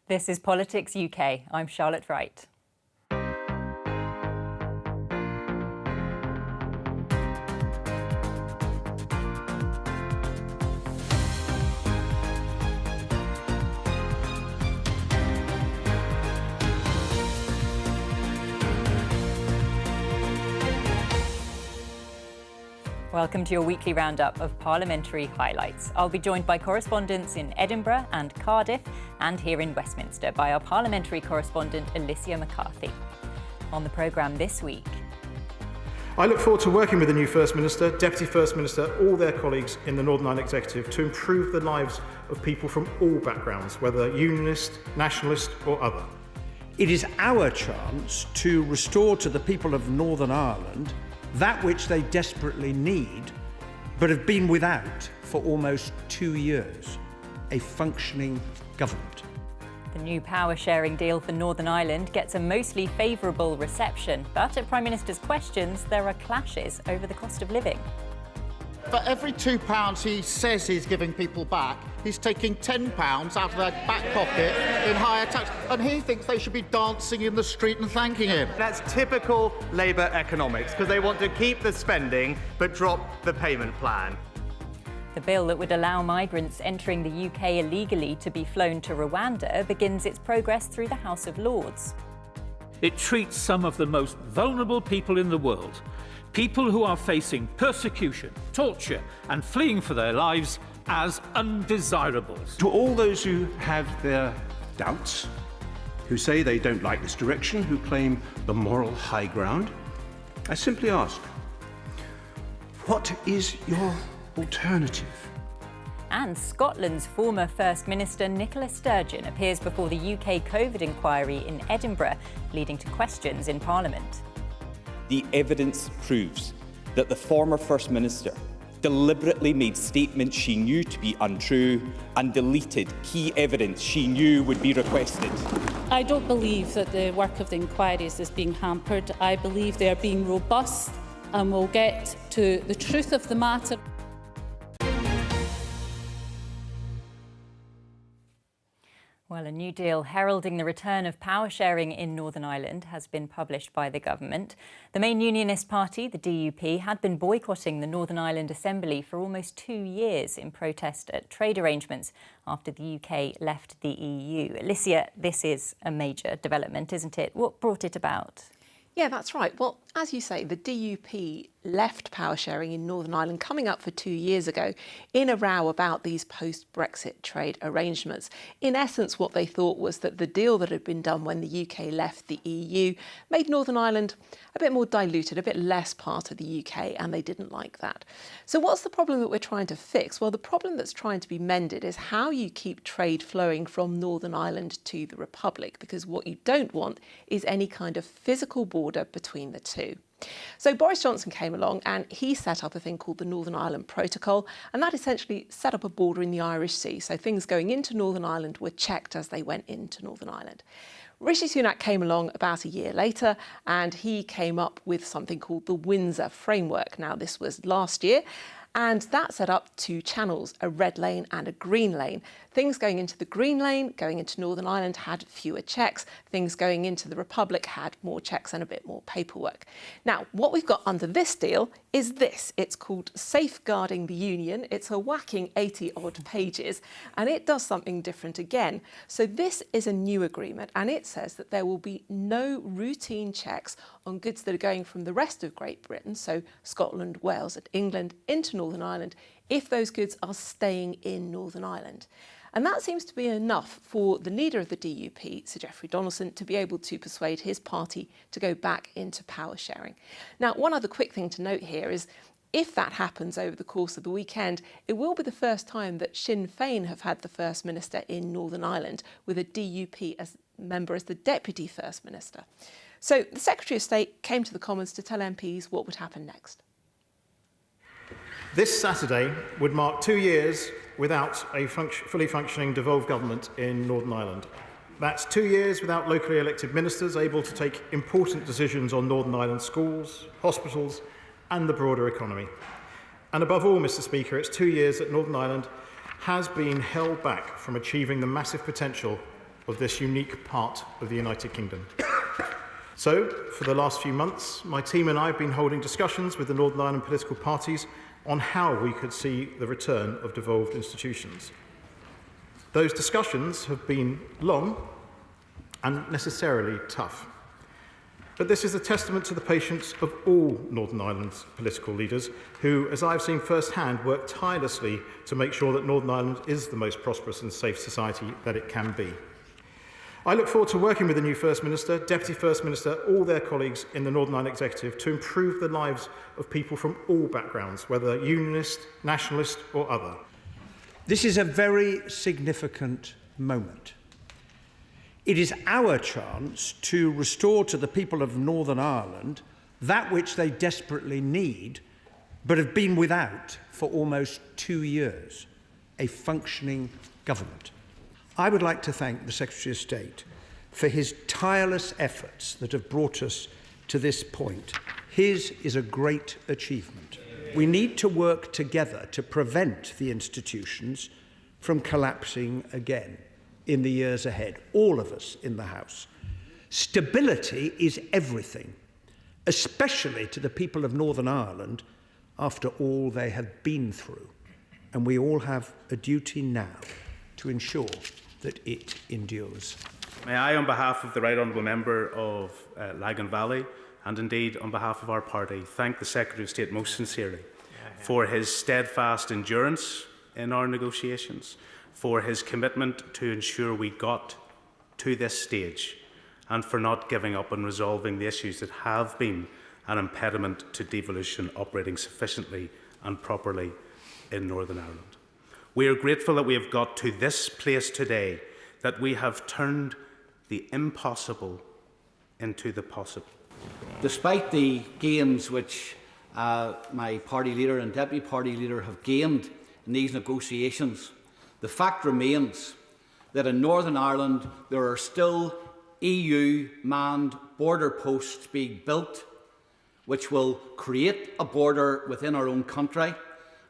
This is Politics UK. I'm Charlotte Wright. Welcome to your weekly roundup of parliamentary highlights. I'll be joined by correspondents in Edinburgh and Cardiff, and here in Westminster by our parliamentary correspondent Alicia McCarthy. On the programme this week. I look forward to working with the new First Minister, Deputy First Minister, all their colleagues in the Northern Ireland Executive to improve the lives of people from all backgrounds, whether unionist, nationalist or other. It is our chance to restore to the people of Northern Ireland that which they desperately need, but have been without for almost 2 years: a functioning government. The new power-sharing deal for Northern Ireland gets a mostly favourable reception, but at Prime Minister's questions, there are clashes over the cost of living. For every £2 he says he's giving people back, he's taking £10 out of their back pocket in higher tax. And he thinks they should be dancing in the street and thanking him. That's typical Labour economics, because they want to keep the spending but drop the payment plan. The bill that would allow migrants entering the UK illegally to be flown to Rwanda begins its progress through the House of Lords. It treats some of the most vulnerable people in the world, people who are facing persecution, torture and fleeing for their lives, as undesirables. To all those who have their doubts, who say they don't like this direction, who claim the moral high ground, I simply ask, what is your alternative? And Scotland's former First Minister Nicola Sturgeon appears before the UK COVID inquiry in Edinburgh, leading to questions in Parliament. The evidence proves that the former First Minister deliberately made statements she knew to be untrue and deleted key evidence she knew would be requested. I don't believe that the work of the inquiries is being hampered. I believe they are being robust and will get to the truth of the matter. Well, a new deal heralding the return of power sharing in Northern Ireland has been published by the government. The main unionist party, the DUP, had been boycotting the Northern Ireland Assembly for almost 2 years in protest at trade arrangements after the UK left the EU. Alicia, this is a major development, isn't it? What brought it about? Yeah, that's right. Well, as you say, the DUP left power sharing in Northern Ireland coming up for 2 years ago in a row about these post-Brexit trade arrangements. In essence, what they thought was that the deal that had been done when the UK left the EU made Northern Ireland a bit more diluted, a bit less part of the UK, and they didn't like that. So what's the problem that we're trying to fix? Well, the problem that's trying to be mended is how you keep trade flowing from Northern Ireland to the Republic, because what you don't want is any kind of physical border between the two. So Boris Johnson came along and he set up a thing called the Northern Ireland Protocol, and that essentially set up a border in the Irish Sea. So things going into Northern Ireland were checked as they went into Northern Ireland. Rishi Sunak came along about a year later and he came up with something called the Windsor Framework. Now, this was last year, and that set up 2 channels, a red lane and a green lane. Things going into the green lane, going into Northern Ireland, had fewer checks. Things going into the Republic had more checks and a bit more paperwork. Now, what we've got under this deal is this. It's called Safeguarding the Union. It's a whacking 80-odd pages, and it does something different again. So this is a new agreement, and it says that there will be no routine checks on goods that are going from the rest of Great Britain, so Scotland, Wales and England, into Northern Ireland, if those goods are staying in Northern Ireland. And that seems to be enough for the leader of the DUP, Sir Geoffrey Donaldson, to be able to persuade his party to go back into power sharing. Now, one other quick thing to note here is if that happens over the course of the weekend, it will be the first time that Sinn Féin have had the First Minister in Northern Ireland with a DUP member as the Deputy First Minister. So the Secretary of State came to the Commons to tell MPs what would happen next. This Saturday would mark 2 years without a fully functioning devolved government in Northern Ireland. That's 2 years without locally elected ministers able to take important decisions on Northern Ireland schools, hospitals and the broader economy. And above all, Mr Speaker, it's 2 years that Northern Ireland has been held back from achieving the massive potential of this unique part of the United Kingdom. So, for the last few months, my team and I have been holding discussions with the Northern Ireland political parties on how we could see the return of devolved institutions. Those discussions have been long and necessarily tough. But this is a testament to the patience of all Northern Ireland's political leaders who, as I've seen firsthand, work tirelessly to make sure that Northern Ireland is the most prosperous and safe society that it can be. I look forward to working with the new First Minister, Deputy First Minister, all their colleagues in the Northern Ireland Executive to improve the lives of people from all backgrounds, whether unionist, nationalist or other. This is a very significant moment. It is our chance to restore to the people of Northern Ireland that which they desperately need, but have been without for almost 2 years, a functioning government. I would like to thank the Secretary of State for his tireless efforts that have brought us to this point. His is a great achievement. We need to work together to prevent the institutions from collapsing again in the years ahead, all of us in the House. Stability is everything, especially to the people of Northern Ireland after all they have been through. And we all have a duty now to ensure that it endures. May I, on behalf of the Right Honourable Member of Lagan Valley, and indeed on behalf of our party, thank the Secretary of State most sincerely for his steadfast endurance in our negotiations, for his commitment to ensure we got to this stage, and for not giving up on resolving the issues that have been an impediment to devolution operating sufficiently and properly in Northern Ireland. We are grateful that we have got to this place today, that we have turned the impossible into the possible. Despite the gains which my party leader and deputy party leader have gained in these negotiations, the fact remains that in Northern Ireland there are still EU-manned border posts being built which will create a border within our own country.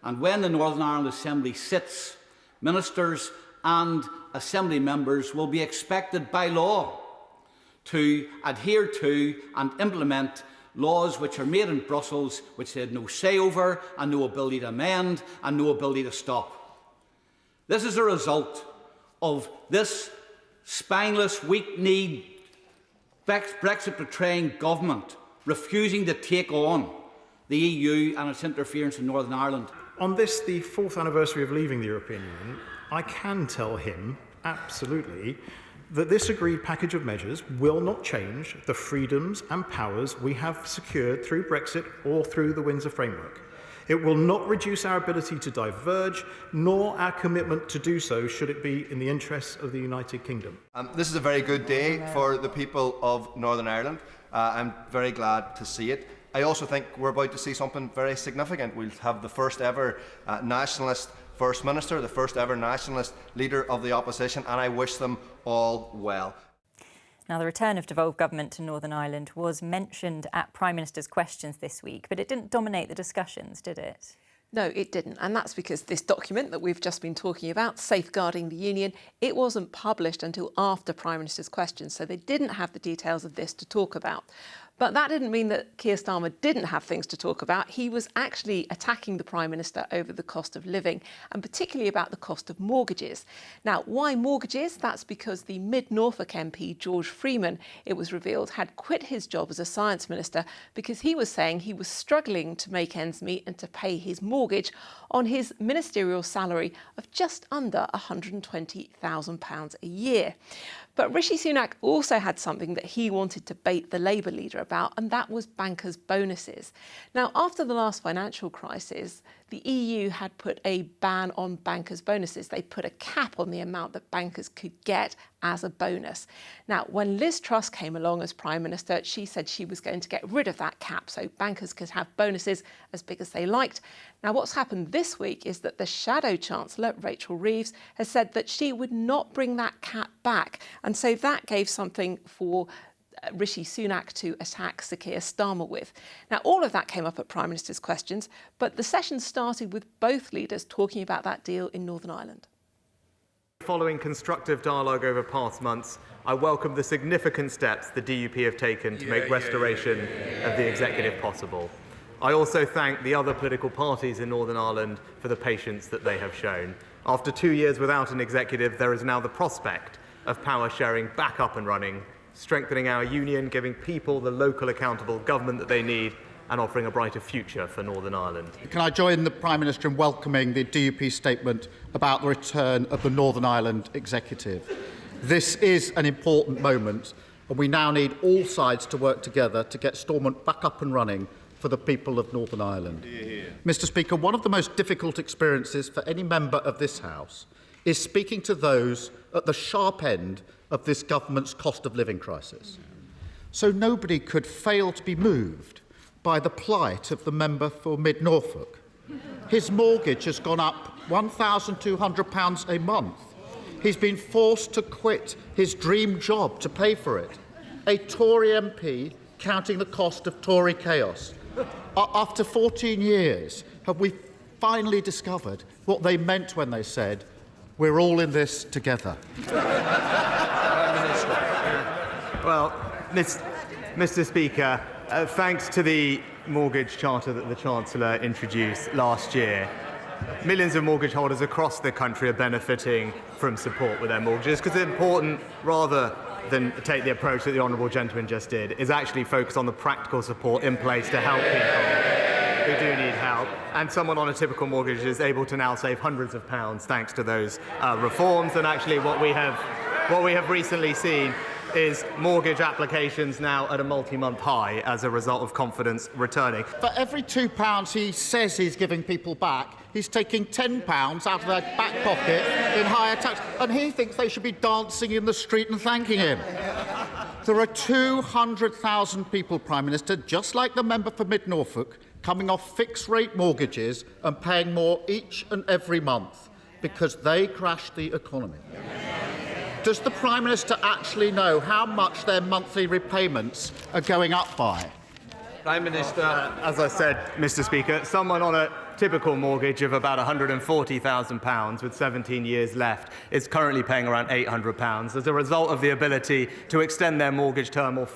And when the Northern Ireland Assembly sits, ministers and Assembly members will be expected by law to adhere to and implement laws which are made in Brussels, which they had no say over and no ability to amend and no ability to stop. This is a result of this spineless, weak-kneed, Brexit-betraying government refusing to take on the EU and its interference in Northern Ireland. On this, the 4th anniversary of leaving the European Union, I can tell him, absolutely, that this agreed package of measures will not change the freedoms and powers we have secured through Brexit or through the Windsor Framework. It will not reduce our ability to diverge, nor our commitment to do so should it be in the interests of the United Kingdom. This is a very good day for the people of Northern Ireland. I'm very glad to see it. I also think we're about to see something very significant. We'll have the first ever nationalist First Minister, the first ever nationalist leader of the opposition, and I wish them all well. Now, the return of devolved government to Northern Ireland was mentioned at Prime Minister's questions this week, but it didn't dominate the discussions, did it? No, it didn't. And that's because this document that we've just been talking about, Safeguarding the Union, it wasn't published until after Prime Minister's questions, so they didn't have the details of this to talk about. But that didn't mean that Keir Starmer didn't have things to talk about. He was actually attacking the Prime Minister over the cost of living, and particularly about the cost of mortgages. Now, why mortgages? That's because the Mid-Norfolk MP, George Freeman, it was revealed, had quit his job as a science minister because he was saying he was struggling to make ends meet and to pay his mortgage on his ministerial salary of just under £120,000 a year. But Rishi Sunak also had something that he wanted to bait the Labour leader about, and that was bankers' bonuses. Now, after the last financial crisis, the EU had put a ban on bankers' bonuses. They put a cap on the amount that bankers could get as a bonus. Now, when Liz Truss came along as Prime Minister, she said she was going to get rid of that cap so bankers could have bonuses as big as they liked. Now, what's happened this week is that the Shadow Chancellor, Rachel Reeves, has said that she would not bring that cap back. And so that gave something for Rishi Sunak to attack Sir Keir Starmer with. Now, all of that came up at Prime Minister's questions, but the session started with both leaders talking about that deal in Northern Ireland. Following constructive dialogue over past months, I welcome the significant steps the DUP have taken to make restoration of the executive possible. I also thank the other political parties in Northern Ireland for the patience that they have shown. After 2 years without an executive, there is now the prospect of power sharing back up and running, strengthening our union, giving people the local accountable government that they need, and offering a brighter future for Northern Ireland. Can I join the Prime Minister in welcoming the DUP statement about the return of the Northern Ireland executive? This is an important moment, and we now need all sides to work together to get Stormont back up and running for the people of Northern Ireland. Mr. Speaker, one of the most difficult experiences for any member of this House is speaking to those at the sharp end of this government's cost of living crisis. So nobody could fail to be moved by the plight of the member for Mid Norfolk. His mortgage has gone up £1,200 a month. He's been forced to quit his dream job to pay for it. A Tory MP counting the cost of Tory chaos. After 14 years, have we finally discovered what they meant when they said, "We're all in this together"? Well, Mr. Speaker, thanks to the mortgage charter that the Chancellor introduced last year, millions of mortgage holders across the country are benefiting from support with their mortgages, because it's important, rather than take the approach that the Honourable Gentleman just did, is actually focus on the practical support in place to help people who do need help. And someone on a typical mortgage is able to now save hundreds of pounds thanks to those reforms. And actually what we have recently seen is mortgage applications now at a multi-month high as a result of confidence returning. For every £2 he says he's giving people back, he's taking £10 out of their back pocket in higher tax. And he thinks they should be dancing in the street and thanking him. There are 200,000 people, Prime Minister, just like the member for Mid Norfolk, coming off fixed-rate mortgages and paying more each and every month because they crashed the economy. Does the Prime Minister actually know how much their monthly repayments are going up by? Prime Minister. As I said, Mr. Speaker, someone on a typical mortgage of about £140,000 with 17 years left is currently paying around £800 as a result of the ability to extend their mortgage term or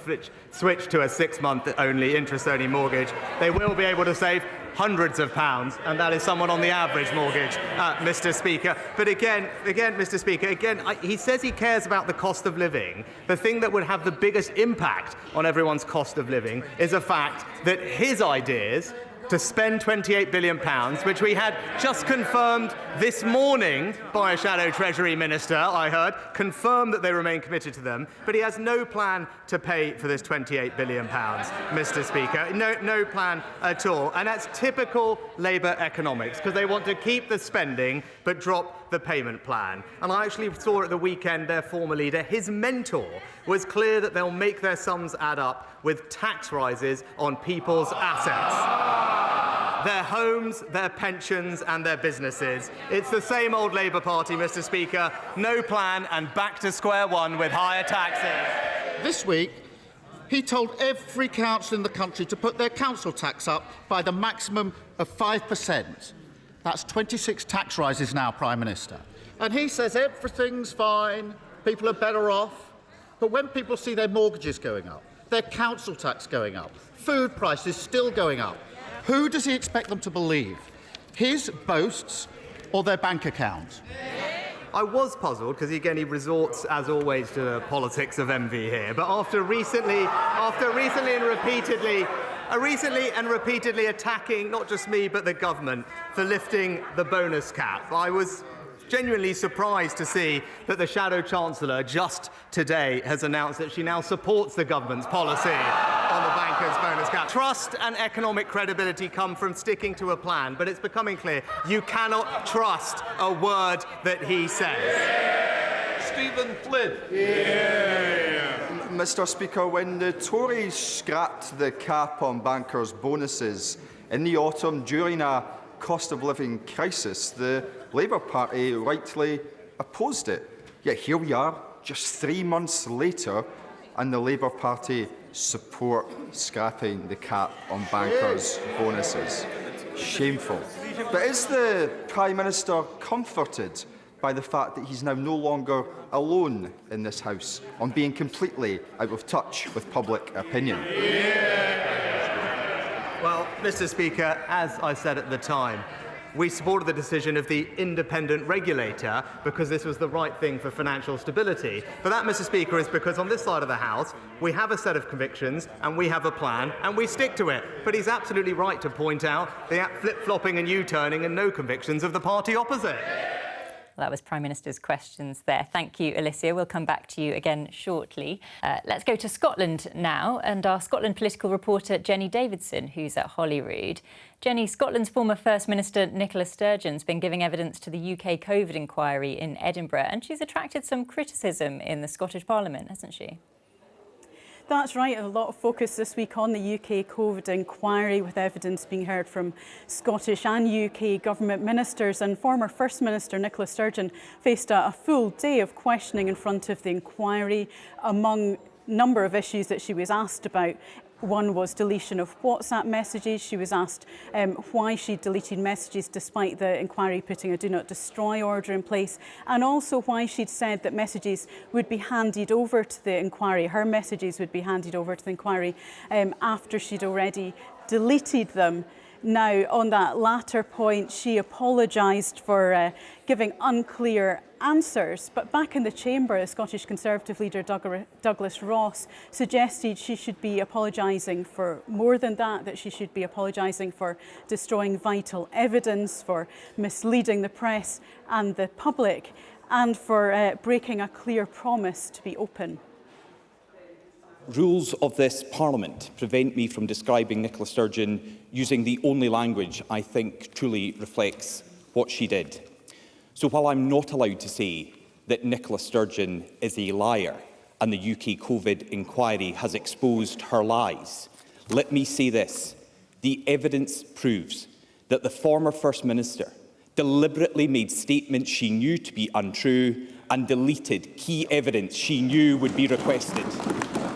switch to a 6-month only interest-only mortgage. They will be able to save hundreds of pounds, and that is someone on the average mortgage, Mr. Speaker. But again, Mr. Speaker, he says he cares about the cost of living. The thing that would have the biggest impact on everyone's cost of living is the fact that his ideas to spend £28 billion, which we had just confirmed this morning by a shadow Treasury Minister, I heard, confirmed that they remain committed to them, but he has no plan to pay for this £28 billion, Mr. Speaker. No plan at all. And that's typical Labour economics, because they want to keep the spending but drop the payment plan. And I actually saw at the weekend their former leader, his mentor, was clear that they'll make their sums add up with tax rises on people's assets. Their homes, their pensions and their businesses. It's the same old Labour Party, Mr. Speaker. No plan and back to square one with higher taxes. This week, he told every council in the country to put their council tax up by the maximum of 5%. That's 26 tax rises now, Prime Minister. And he says everything's fine, people are better off. But when people see their mortgages going up, their council tax going up, food prices still going up, who does he expect them to believe? His boasts or their bank account? I was puzzled because, again, he resorts, as always, to the politics of envy here. But after recently and repeatedly attacking not just me but the government for lifting the bonus cap, I was genuinely surprised to see that the Shadow Chancellor just today has announced that she now supports the government's policy on the bankers' bonus cap. Trust and economic credibility come from sticking to a plan, but it's becoming clear you cannot trust a word that he says. Stephen Flynn. Mr. Speaker, when the Tories scrapped the cap on bankers' bonuses in the autumn during a cost of living crisis, the Labour Party rightly opposed it. Yet here we are, just 3 months later, and the Labour Party support scrapping the cap on bankers' bonuses. Shameful. But is the Prime Minister comforted by the fact that he's now no longer alone in this House on being completely out of touch with public opinion? Well, Mr. Speaker, as I said at the time, we supported the decision of the independent regulator because this was the right thing for financial stability. But that, Mr. Speaker, is because on this side of the House, we have a set of convictions and we have a plan and we stick to it. But he's absolutely right to point out the flip-flopping and U-turning and no convictions of the party opposite. Well, that was Prime Minister's questions there. Thank you, Alicia. We'll come back to you again shortly. Let's go to Scotland now, and our Scotland political reporter, Jenny Davidson, who's at Holyrood. Jenny, Scotland's former First Minister Nicola Sturgeon's been giving evidence to the UK COVID inquiry in Edinburgh, and she's attracted some criticism in the Scottish Parliament, hasn't she? That's right, a lot of focus this week on the UK COVID inquiry, with evidence being heard from Scottish and UK government ministers. And former First Minister Nicola Sturgeon faced a full day of questioning in front of the inquiry. Among a number of issues that she was asked about, one was deletion of WhatsApp messages. She was asked why she deleted messages despite the inquiry putting a do not destroy order in place, and also why she'd said that messages would be handed over to the inquiry. Her messages would be handed over to the inquiry after she'd already deleted them. Now, on that latter point, she apologised for giving unclear answers. But back in the chamber, the Scottish Conservative leader Douglas Ross suggested she should be apologising for more than that she should be apologising for destroying vital evidence, for misleading the press and the public, and for breaking a clear promise to be open. Rules of this Parliament prevent me from describing Nicola Sturgeon using the only language I think truly reflects what she did. So while I'm not allowed to say that Nicola Sturgeon is a liar and the UK COVID inquiry has exposed her lies, let me say this. The evidence proves that the former First Minister deliberately made statements she knew to be untrue and deleted key evidence she knew would be requested.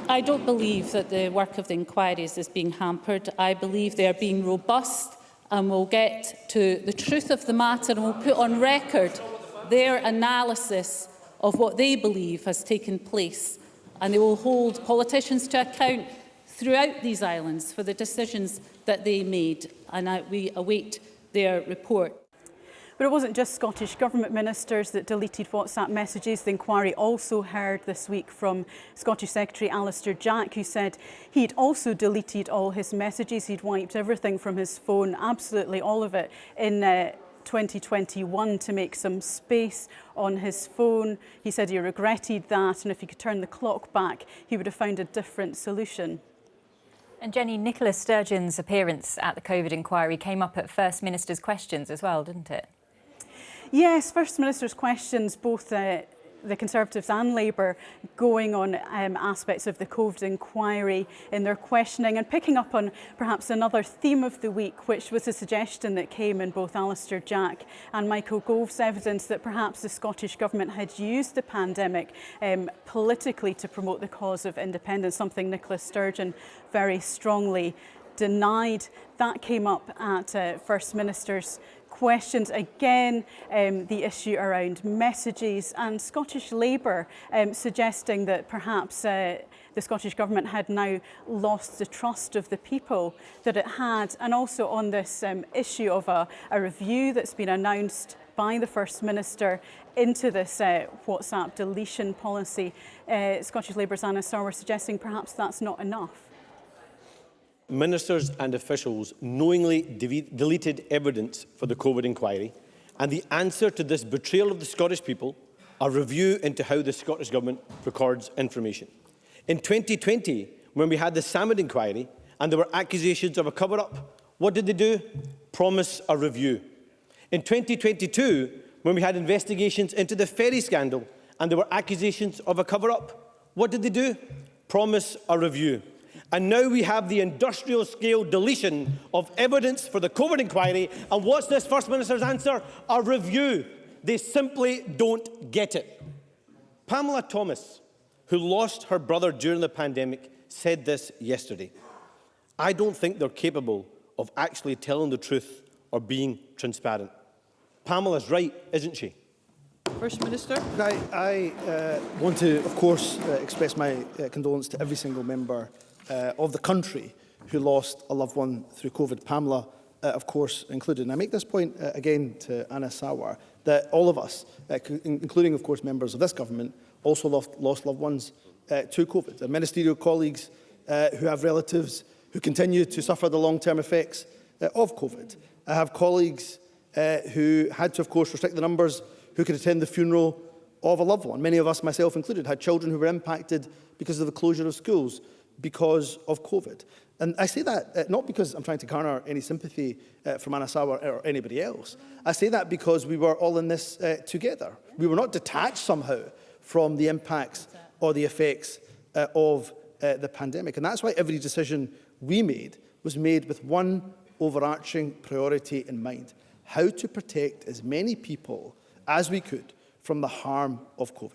I don't believe that the work of the inquiries is being hampered. I believe they are being robust and will get to the truth of the matter and will put on record their analysis of what they believe has taken place. And they will hold politicians to account throughout these islands for the decisions that they made. And we await their report. But it wasn't just Scottish Government ministers that deleted WhatsApp messages. The inquiry also heard this week from Scottish Secretary Alistair Jack, who said he'd also deleted all his messages. He'd wiped everything from his phone, absolutely all of it, in 2021 to make some space on his phone. He said he regretted that, and if he could turn the clock back, he would have found a different solution. And Jenny, Nicola Sturgeon's appearance at the COVID inquiry came up at First Minister's questions as well, didn't it? Yes, First Minister's questions, both the Conservatives and Labour, going on aspects of the COVID inquiry in their questioning, and picking up on perhaps another theme of the week, which was a suggestion that came in both Alistair Jack and Michael Gove's evidence that perhaps the Scottish Government had used the pandemic politically to promote the cause of independence, something Nicola Sturgeon very strongly denied. That came up at First Minister's questions. Again, the issue around messages, and Scottish Labour suggesting that perhaps the Scottish Government had now lost the trust of the people that it had. And also on this issue of a review that's been announced by the First Minister into this WhatsApp deletion policy, Scottish Labour's Anna Starr were suggesting perhaps that's not enough. Ministers and officials knowingly deleted evidence for the COVID inquiry, and the answer to this betrayal of the Scottish people, a review into how the Scottish Government records information. In 2020, when we had the salmon inquiry and there were accusations of a cover-up, what did they do? Promise a review. In 2022, when we had investigations into the ferry scandal and there were accusations of a cover-up, what did they do? Promise a review. And now we have the industrial-scale deletion of evidence for the COVID inquiry. And what's this First Minister's answer? A review. They simply don't get it. Pamela Thomas, who lost her brother during the pandemic, said this yesterday. I don't think they're capable of actually telling the truth or being transparent. Pamela's right, isn't she? First Minister. I want to, of course, express my condolence to every single member of the country who lost a loved one through COVID. Pamela, of course, included. And I make this point again to Anna Sawar, that all of us, including, of course, members of this government, also lost loved ones to COVID. Our ministerial colleagues who have relatives who continue to suffer the long-term effects of COVID. I have colleagues who had to, of course, restrict the numbers who could attend the funeral of a loved one. Many of us, myself included, had children who were impacted because of the closure of schools because of COVID. And I say that not because I'm trying to garner any sympathy from Anna Sawar or anybody else. I say that because we were all in this together. We were not detached somehow from the impacts or the effects of the pandemic. And that's why every decision we made was made with one overarching priority in mind: how to protect as many people as we could from the harm of COVID.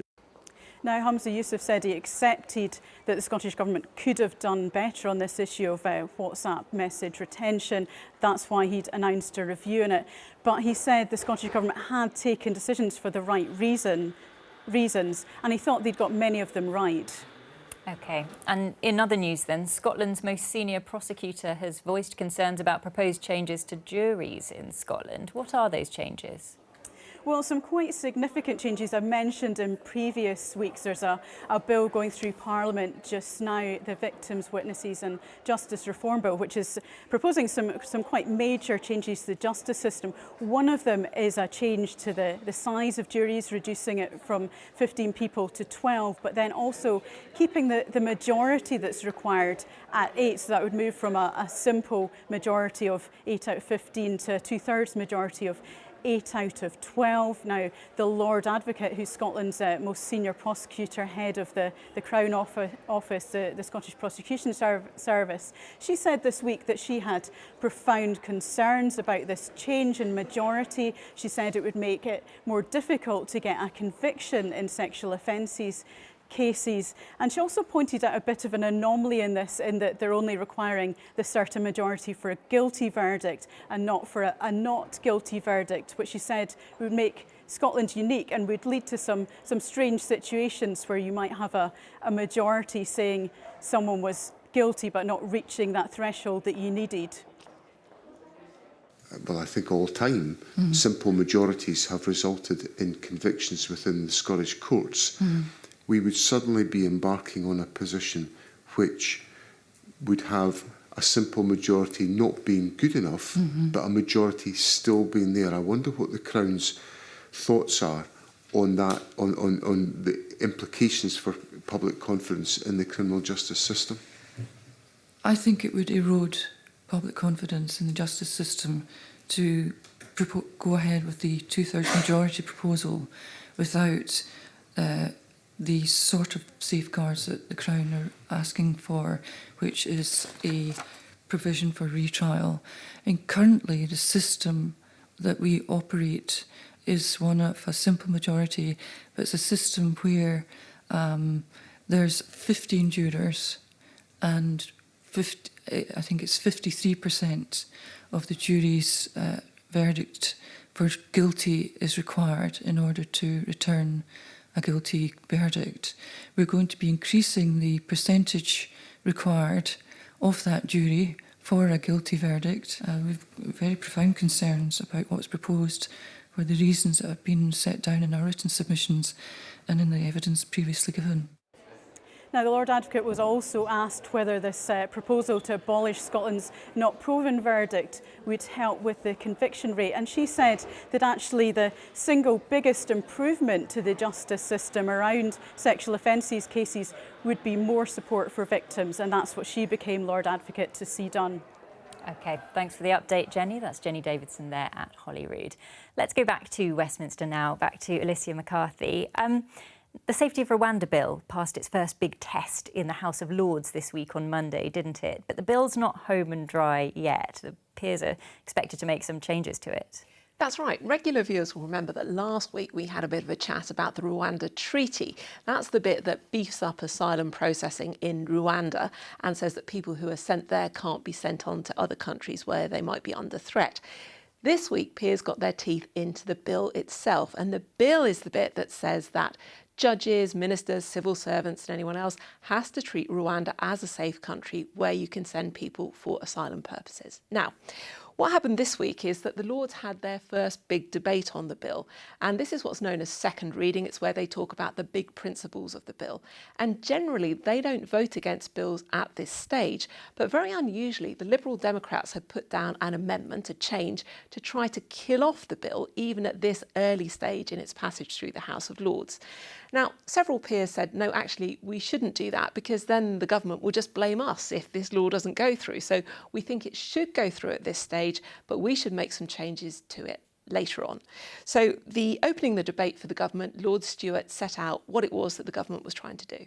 Now, Humza Yousaf said he accepted that the Scottish Government could have done better on this issue of WhatsApp message retention. That's why he'd announced a review in it. But he said the Scottish Government had taken decisions for the right reasons, and he thought they'd got many of them right. OK. And in other news then, Scotland's most senior prosecutor has voiced concerns about proposed changes to juries in Scotland. What are those changes? Well, some quite significant changes I mentioned in previous weeks. There's a bill going through Parliament just now, the Victims, Witnesses and Justice Reform Bill, which is proposing some quite major changes to the justice system. One of them is a change to the size of juries, reducing it from 15 people to 12, but then also keeping the majority that's required at 8. So that would move from a simple majority of 8 out of 15 to a 2/3 majority of 8 out of 12. Now, the Lord Advocate, who's Scotland's most senior prosecutor, head of the Crown Office, the Scottish Prosecution Service, she said this week that she had profound concerns about this change in majority. She said it would make it more difficult to get a conviction in sexual offences cases. And she also pointed out a bit of an anomaly in this, in that they're only requiring the certain majority for a guilty verdict and not for a not guilty verdict, which she said would make Scotland unique and would lead to some strange situations where you might have a majority saying someone was guilty but not reaching that threshold that you needed. Well, I think all time, simple majorities have resulted in convictions within the Scottish courts. We would suddenly be embarking on a position which would have a simple majority not being good enough, but a majority still being there. I wonder what the Crown's thoughts are on that, on the implications for public confidence in the criminal justice system. I think it would erode public confidence in the justice system to go ahead with the 2/3 majority proposal without the sort of safeguards that the Crown are asking for, which is a provision for retrial. And currently, the system that we operate is one of a simple majority, but it's a system where there's 15 jurors and I think it's 53% of the jury's verdict for guilty is required in order to return a guilty verdict. We're going to be increasing the percentage required of that jury for a guilty verdict. We've very profound concerns about what's proposed for the reasons that have been set down in our written submissions and in the evidence previously given. Now, the Lord Advocate was also asked whether this proposal to abolish Scotland's not proven verdict would help with the conviction rate. And she said that actually the single biggest improvement to the justice system around sexual offences cases would be more support for victims. And that's what she became Lord Advocate to see done. OK, thanks for the update, Jenny. That's Jenny Davidson there at Holyrood. Let's go back to Westminster now, back to Alicia McCarthy. The Safety of Rwanda bill passed its first big test in the House of Lords this week on Monday, didn't it? But the bill's not home and dry yet. The peers are expected to make some changes to it. That's right. Regular viewers will remember that last week we had a bit of a chat about the Rwanda Treaty. That's the bit that beefs up asylum processing in Rwanda and says that people who are sent there can't be sent on to other countries where they might be under threat. This week, peers got their teeth into the bill itself, and the bill is the bit that says that judges, ministers, civil servants and anyone else has to treat Rwanda as a safe country where you can send people for asylum purposes. Now, what happened this week is that the Lords had their first big debate on the bill, and this is what's known as second reading. It's where they talk about the big principles of the bill. And generally, they don't vote against bills at this stage, but very unusually, the Liberal Democrats have put down an amendment, a change, to try to kill off the bill, even at this early stage in its passage through the House of Lords. Now, several peers said, no, actually, we shouldn't do that because then the government will just blame us if this law doesn't go through. So we think it should go through at this stage, but we should make some changes to it later on. So opening the debate for the government, Lord Stewart set out what it was that the government was trying to do.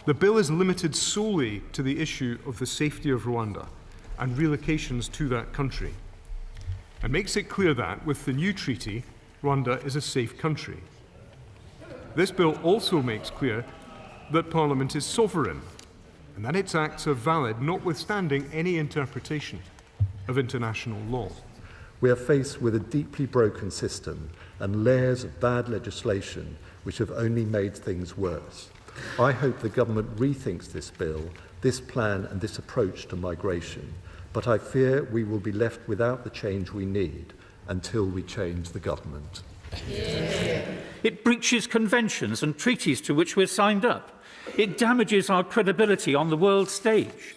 The bill is limited solely to the issue of the safety of Rwanda and relocations to that country, and makes it clear that, with the new treaty, Rwanda is a safe country. This bill also makes clear that Parliament is sovereign and that its acts are valid, notwithstanding any interpretation of international law. We are faced with a deeply broken system and layers of bad legislation which have only made things worse. I hope the government rethinks this bill, this plan and this approach to migration, but I fear we will be left without the change we need until we change the government. Yeah. It breaches conventions and treaties to which we're signed up. It damages our credibility on the world stage.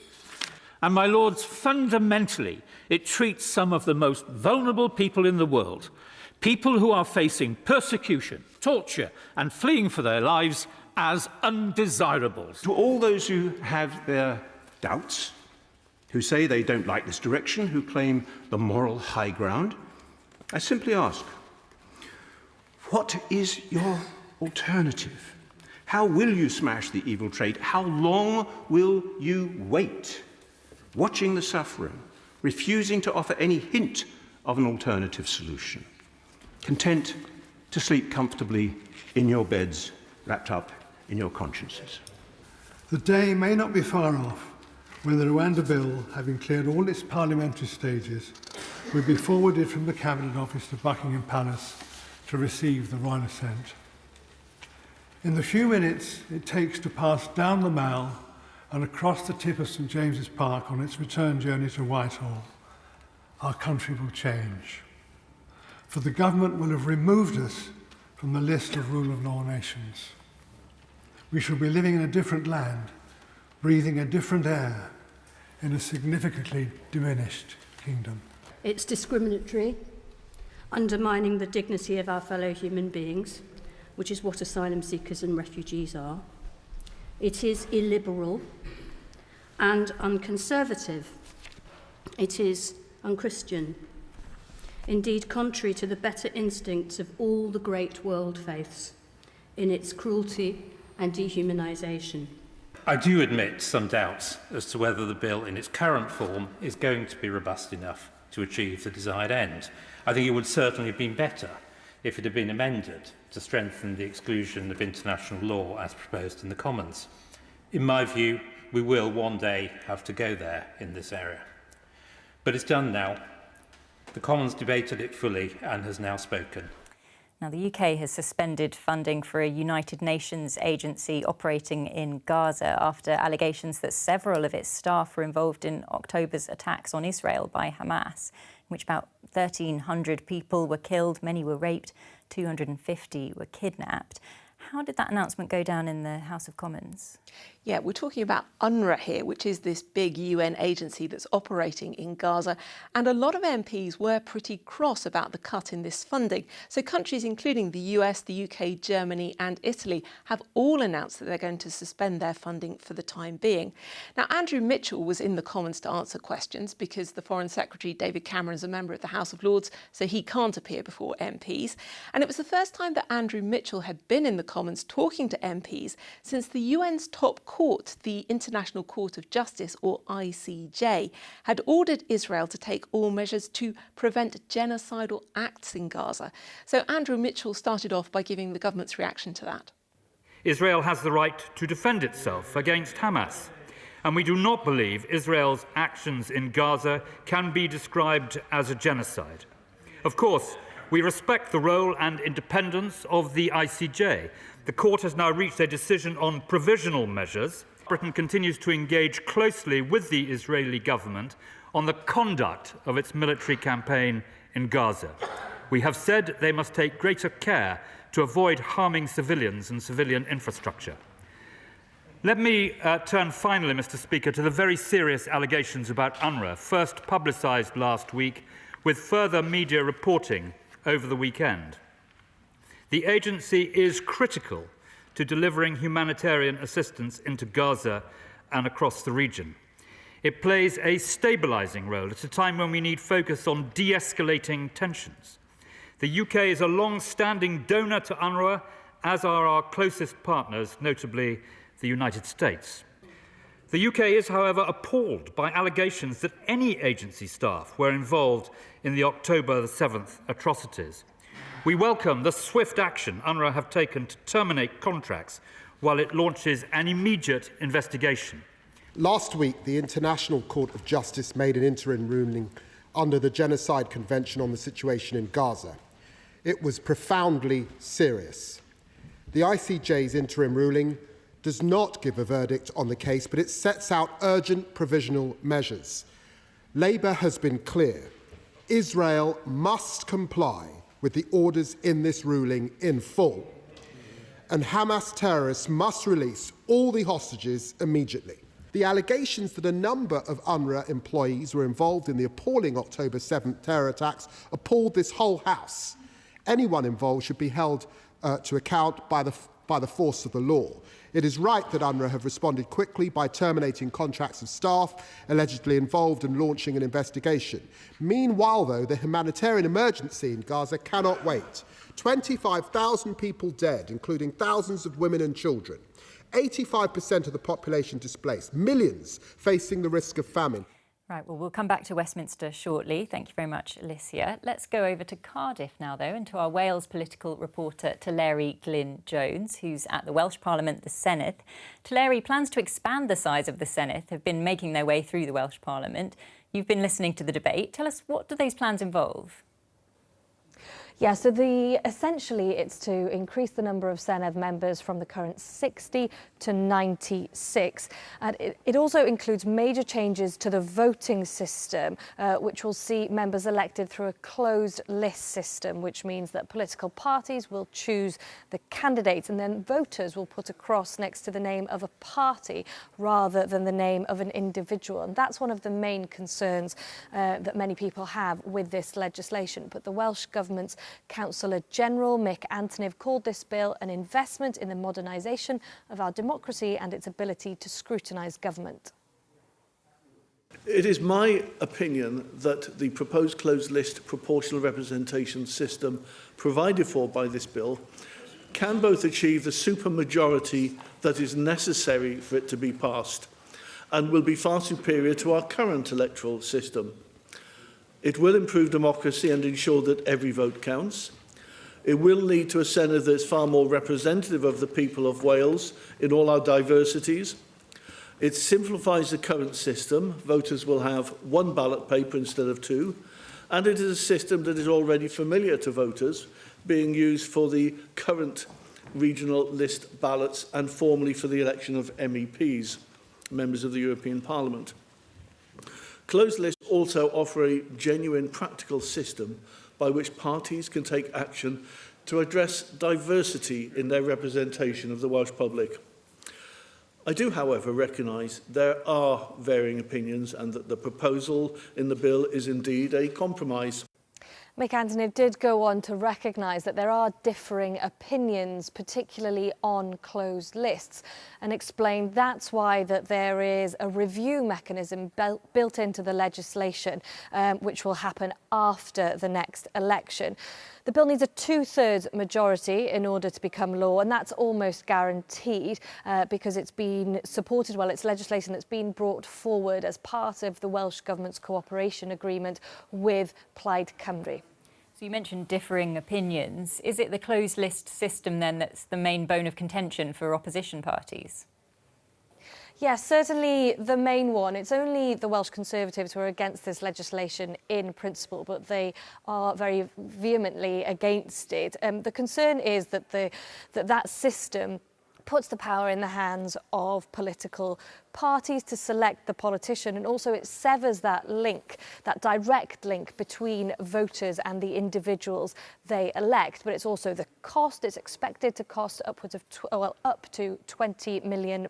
And, my lords, fundamentally, it treats some of the most vulnerable people in the world, people who are facing persecution, torture and fleeing for their lives, as undesirables. To all those who have their doubts, who say they don't like this direction, who claim the moral high ground, I simply ask, what is your alternative? How will you smash the evil trade? How long will you wait, watching the suffering, refusing to offer any hint of an alternative solution, content to sleep comfortably in your beds, wrapped up in your consciences? The day may not be far off when the Rwanda Bill, having cleared all its parliamentary stages, will be forwarded from the Cabinet Office to Buckingham Palace to receive the Royal Assent. In the few minutes it takes to pass down the Mall and across the tip of St James's Park on its return journey to Whitehall, our country will change. For the government will have removed us from the list of rule of law nations. We shall be living in a different land, breathing a different air, in a significantly diminished kingdom. It's discriminatory, undermining the dignity of our fellow human beings, which is what asylum seekers and refugees are. It is illiberal and unconservative. It is unchristian. Indeed, contrary to the better instincts of all the great world faiths in its cruelty and dehumanisation. I do admit some doubts as to whether the bill in its current form is going to be robust enough to achieve the desired end. I think it would certainly have been better if it had been amended to strengthen the exclusion of international law as proposed in the Commons. In my view, we will one day have to go there in this area. But it's done now. The Commons debated it fully and has now spoken. Now, the UK has suspended funding for a United Nations agency operating in Gaza after allegations that several of its staff were involved in October's attacks on Israel by Hamas, in which about 1,300 people were killed, many were raped, 250 were kidnapped. How did that announcement go down in the House of Commons? Yeah, we're talking about UNRWA here, which is this big UN agency that's operating in Gaza. And a lot of MPs were pretty cross about the cut in this funding. So countries including the US, the UK, Germany and Italy have all announced that they're going to suspend their funding for the time being. Now, Andrew Mitchell was in the Commons to answer questions because the Foreign Secretary, David Cameron, is a member of the House of Lords, so he can't appear before MPs. And it was the first time that Andrew Mitchell had been in the Commons talking to MPs since the UN's top court, the International Court of Justice, or ICJ, had ordered Israel to take all measures to prevent genocidal acts in Gaza. So Andrew Mitchell started off by giving the government's reaction to that. Israel has the right to defend itself against Hamas, and we do not believe Israel's actions in Gaza can be described as a genocide. Of course, we respect the role and independence of the ICJ. The court has now reached a decision on provisional measures. Britain continues to engage closely with the Israeli government on the conduct of its military campaign in Gaza. We have said they must take greater care to avoid harming civilians and civilian infrastructure. Let me turn finally, Mr. Speaker, to the very serious allegations about UNRWA, first publicised last week, with further media reporting over the weekend. The agency is critical to delivering humanitarian assistance into Gaza and across the region. It plays a stabilising role at a time when we need focus on de-escalating tensions. The UK is a long-standing donor to UNRWA, as are our closest partners, notably the United States. The UK is, however, appalled by allegations that any agency staff were involved in the October the 7th atrocities. We welcome the swift action UNRWA have taken to terminate contracts while it launches an immediate investigation. Last week, the International Court of Justice made an interim ruling under the Genocide Convention on the situation in Gaza. It was profoundly serious. The ICJ's interim ruling does not give a verdict on the case, but it sets out urgent provisional measures. Labour has been clear. Israel must comply with the orders in this ruling in full, and Hamas terrorists must release all the hostages immediately. The allegations that a number of UNRWA employees were involved in the appalling October 7th terror attacks appalled this whole House. Anyone involved should be held to account by the force of the law. It is right that UNRWA have responded quickly by terminating contracts of staff allegedly involved and launching an investigation. Meanwhile, though, the humanitarian emergency in Gaza cannot wait. 25,000 people dead, including thousands of women and children. 85% of the population displaced. Millions facing the risk of famine. Right, well, we'll come back to Westminster shortly. Thank you very much, Alicia. Let's go over to Cardiff now, though, and to our Wales political reporter, Teleri Glyn-Jones, who's at the Welsh Parliament, the Senate. Teleri, plans to expand the size of the Senate have been making their way through the Welsh Parliament. You've been listening to the debate. Tell us, what do those plans involve? Yeah, so essentially it's to increase the number of Senedd members from the current 60 to 96. And it also includes major changes to the voting system, which will see members elected through a closed list system, which means that political parties will choose the candidates and then voters will put a cross next to the name of a party rather than the name of an individual. And that's one of the main concerns that many people have with this legislation. But the Welsh Government's Councillor General Mick Anthony called this bill an investment in the modernisation of our democracy and its ability to scrutinise government. It is my opinion that the proposed closed list proportional representation system provided for by this bill can both achieve the supermajority that is necessary for it to be passed and will be far superior to our current electoral system. It will improve democracy and ensure that every vote counts. It will lead to a Senedd that is far more representative of the people of Wales in all our diversities. It simplifies the current system. Voters will have one ballot paper instead of two. And it is a system that is already familiar to voters, being used for the current regional list ballots and formally for the election of MEPs, members of the European Parliament. Closed lists also offer a genuine practical system by which parties can take action to address diversity in their representation of the Welsh public. I do, however, recognise there are varying opinions and that the proposal in the bill is indeed a compromise. Mick Anthony did go on to recognise that there are differing opinions, particularly on closed lists, and explained that's why that there is a review mechanism built into the legislation, which will happen after the next election. The bill needs a 2/3 majority in order to become law, and that's almost guaranteed because it's been supported, well, it's legislation that's been brought forward as part of the Welsh Government's cooperation agreement with Plaid Cymru. So you mentioned differing opinions. Is it the closed list system then that's the main bone of contention for opposition parties? Yes, certainly the main one. It's only the Welsh Conservatives who are against this legislation in principle, but they are very vehemently against it. The concern is that that system puts the power in the hands of political parties to select the politician, and also it severs that link, that direct link between voters and the individuals they elect. But it's also the cost. It's expected to cost upwards of up to £20 million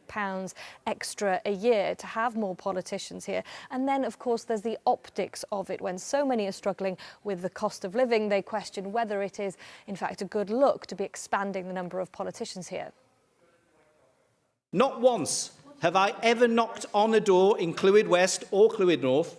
extra a year to have more politicians here. And then, of course, there's the optics of it. When so many are struggling with the cost of living, they question whether it is, in fact, a good look to be expanding the number of politicians here. Not once have I ever knocked on a door in Clwyd West or Clwyd North.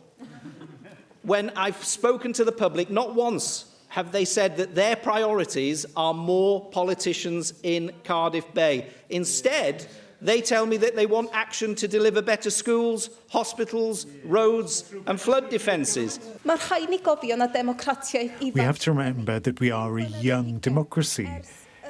When I've spoken to the public, not once have they said that their priorities are more politicians in Cardiff Bay. Instead, they tell me that they want action to deliver better schools, hospitals, roads and flood defences. We have to remember that we are a young democracy.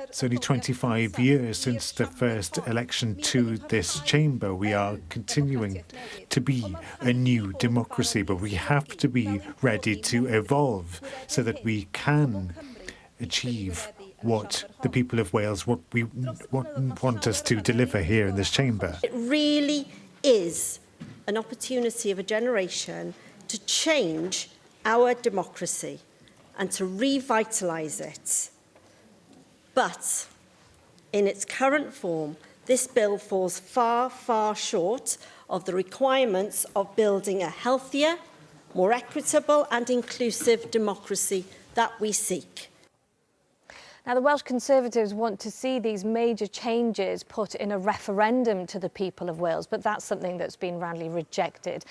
It's only 25 years since the first election to this chamber. We are continuing to be a new democracy, but we have to be ready to evolve so that we can achieve what the people of Wales want us to deliver here in this chamber. It really is an opportunity of a generation to change our democracy and to revitalise it. But in its current form, this bill falls far, far short of the requirements of building a healthier, more equitable and inclusive democracy that we seek. Now, the Welsh Conservatives want to see these major changes put in a referendum to the people of Wales, but that's something that's been roundly rejected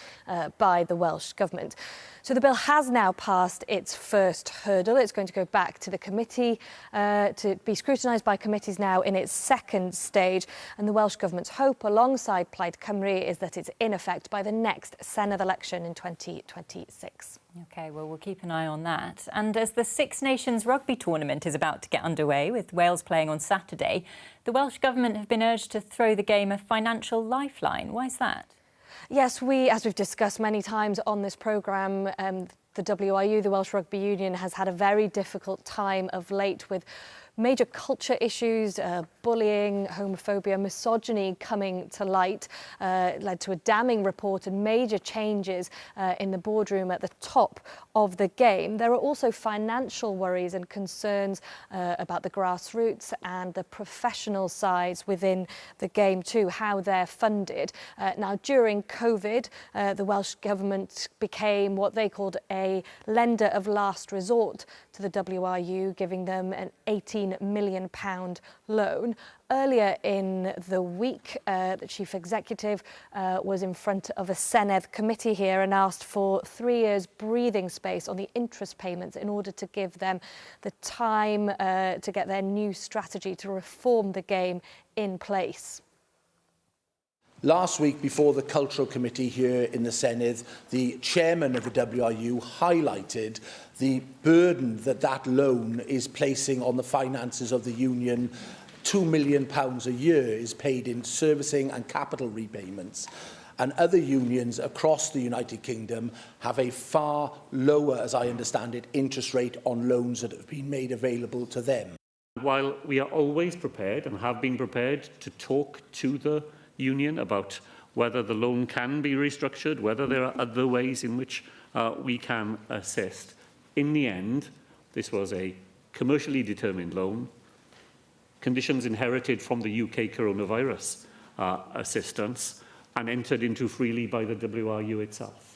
by the Welsh Government. So the bill has now passed its first hurdle. It's going to go back to the committee to be scrutinised by committees now in its second stage. And the Welsh Government's hope, alongside Plaid Cymru, is that it's in effect by the next Senedd election in 2026. OK, well, we'll keep an eye on that. And as the Six Nations rugby tournament is about to get underway, with Wales playing on Saturday, the Welsh Government have been urged to throw the game a financial lifeline. Why is that? Yes, as we've discussed many times on this programme, the WRU, the Welsh Rugby Union, has had a very difficult time of late with major culture issues, bullying, homophobia, misogyny coming to light, led to a damning report and major changes in the boardroom at the top of the game. There are also financial worries and concerns about the grassroots and the professional sides within the game too, how they're funded. Now, during COVID, the Welsh Government became what they called a lender of last resort to the WRU, giving them an £18 million loan. Earlier in the week, the Chief Executive was in front of a Senedd committee here and asked for 3 years breathing space on the interest payments in order to give them the time to get their new strategy to reform the game in place. Last week, before the Cultural Committee here in the Senedd, the chairman of the WRU highlighted the burden that loan is placing on the finances of the union. £2 million a year is paid in servicing and capital repayments. And other unions across the United Kingdom have a far lower, as I understand it, interest rate on loans that have been made available to them. While we are always prepared and have been prepared to talk to the union about whether the loan can be restructured, whether there are other ways in which we can assist, in the end, this was a commercially determined loan, conditions inherited from the UK coronavirus assistance, and entered into freely by the WRU itself.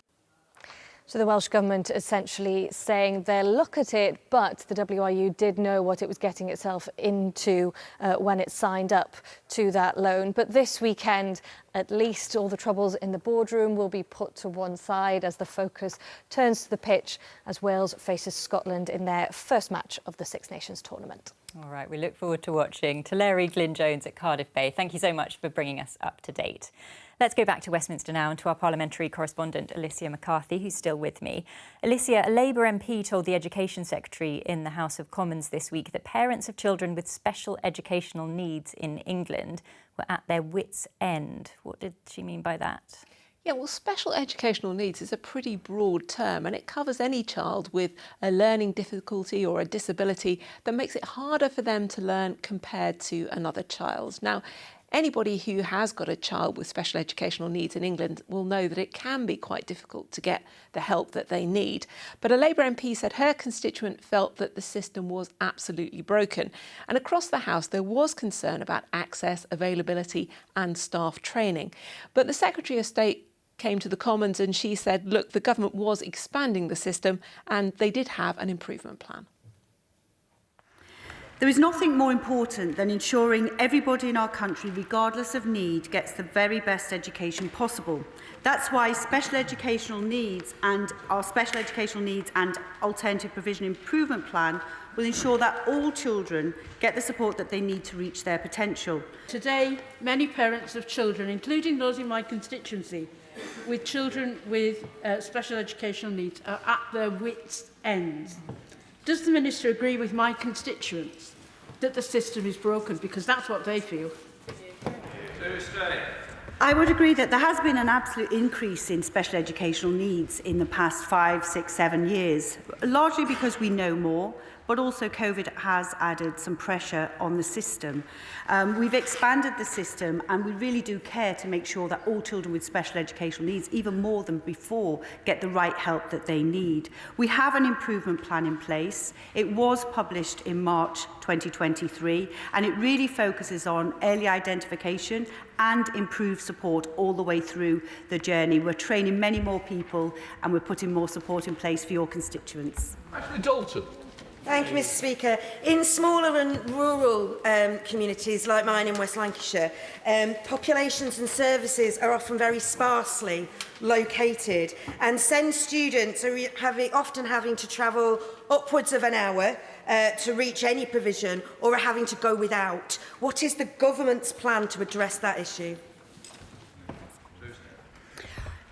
So the Welsh Government essentially saying they'll look at it, but the WRU did know what it was getting itself into when it signed up to that loan. But this weekend, at least, all the troubles in the boardroom will be put to one side as the focus turns to the pitch as Wales faces Scotland in their first match of the Six Nations tournament. All right, we look forward to watching. Larry Glyn-Jones at Cardiff Bay, thank you so much for bringing us up to date. Let's go back to Westminster now and to our parliamentary correspondent, Alicia McCarthy, who's still with me. Alicia, a Labour MP told the Education Secretary in the House of Commons this week that parents of children with special educational needs in England were at their wits' end. What did she mean by that? Yeah, well, special educational needs is a pretty broad term, and it covers any child with a learning difficulty or a disability that makes it harder for them to learn compared to another child. Now, anybody who has got a child with special educational needs in England will know that it can be quite difficult to get the help that they need. But a Labour MP said her constituent felt that the system was absolutely broken. And across the House, there was concern about access, availability and staff training. But the Secretary of State came to the Commons and she said, look, the government was expanding the system and they did have an improvement plan. There is nothing more important than ensuring everybody in our country, regardless of need, gets the very best education possible. That's why special educational needs and our Special Educational Needs and Alternative Provision Improvement Plan will ensure that all children get the support that they need to reach their potential. Today, many parents of children, including those in my constituency, with children with special educational needs, are at their wits' end. Does the Minister agree with my constituents that the system is broken? Because that's what they feel. I would agree that there has been an absolute increase in special educational needs in the past 5, 6, 7 years, largely because we know more, but also COVID has added some pressure on the system. We've expanded the system and we really do care to make sure that all children with special educational needs, even more than before, get the right help that they need. We have an improvement plan in place. It was published in March 2023 and it really focuses on early identification and improved support all the way through the journey. We're training many more people and we're putting more support in place for your constituents. Ashley Dalton. Thank you, Mr. Speaker. In smaller and rural communities like mine in West Lancashire, populations and services are often very sparsely located, and SEND students are often having to travel upwards of an hour to reach any provision, or are having to go without. What is the government's plan to address that issue?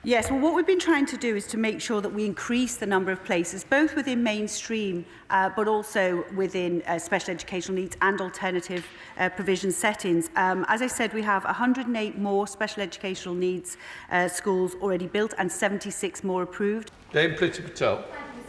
Yes, well, what we've been trying to do is to make sure that we increase the number of places, both within mainstream, but also within special educational needs and alternative provision settings. As I said, we have 108 more special educational needs schools already built and 76 more approved. Dame Priti Patel.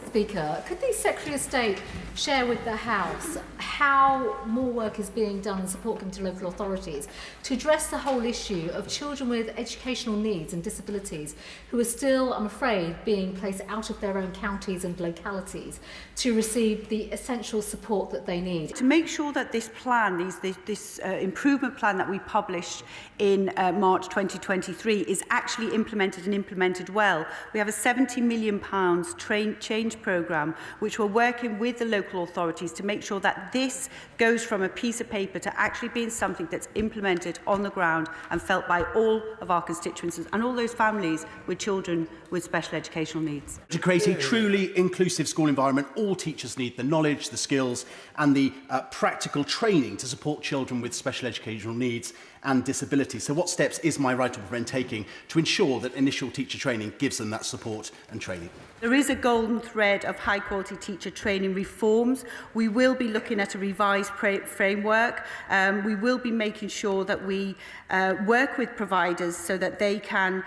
Speaker, could the Secretary of State share with the House how more work is being done and support given to local authorities to address the whole issue of children with educational needs and disabilities who are still, I'm afraid, being placed out of their own counties and localities to receive the essential support that they need? To make sure that this plan, this improvement plan that we published in March 2023 is actually implemented and implemented well, we have a £70 million change programme which we're working with the local authorities to make sure that this goes from a piece of paper to actually being something that's implemented on the ground and felt by all of our constituencies and all those families with children with special educational needs. To create a truly inclusive school environment, all teachers need the knowledge, the skills and the practical training to support children with special educational needs and disabilities. So what steps is my right honourable friend taking to ensure that initial teacher training gives them that support and training? There is a golden thread of high-quality teacher training reforms. We will be looking at a revised framework. We will be making sure that we work with providers so that they can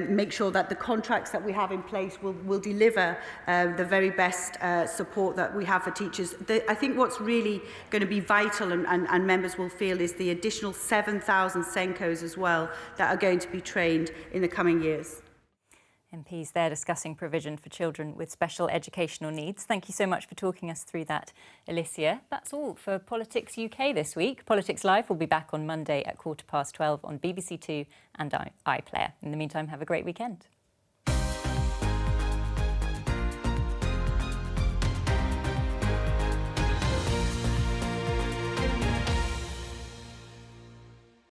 make sure that the contracts that we have in place will deliver the very best support that we have for teachers. I think what's really going to be vital and members will feel is the additional 7,000 Senkos as well that are going to be trained in the coming years. MPs there discussing provision for children with special educational needs. Thank you so much for talking us through that, Alicia. That's all for Politics UK this week. Politics Live will be back on Monday at 12:15 on BBC Two and iPlayer. In the meantime, have a great weekend.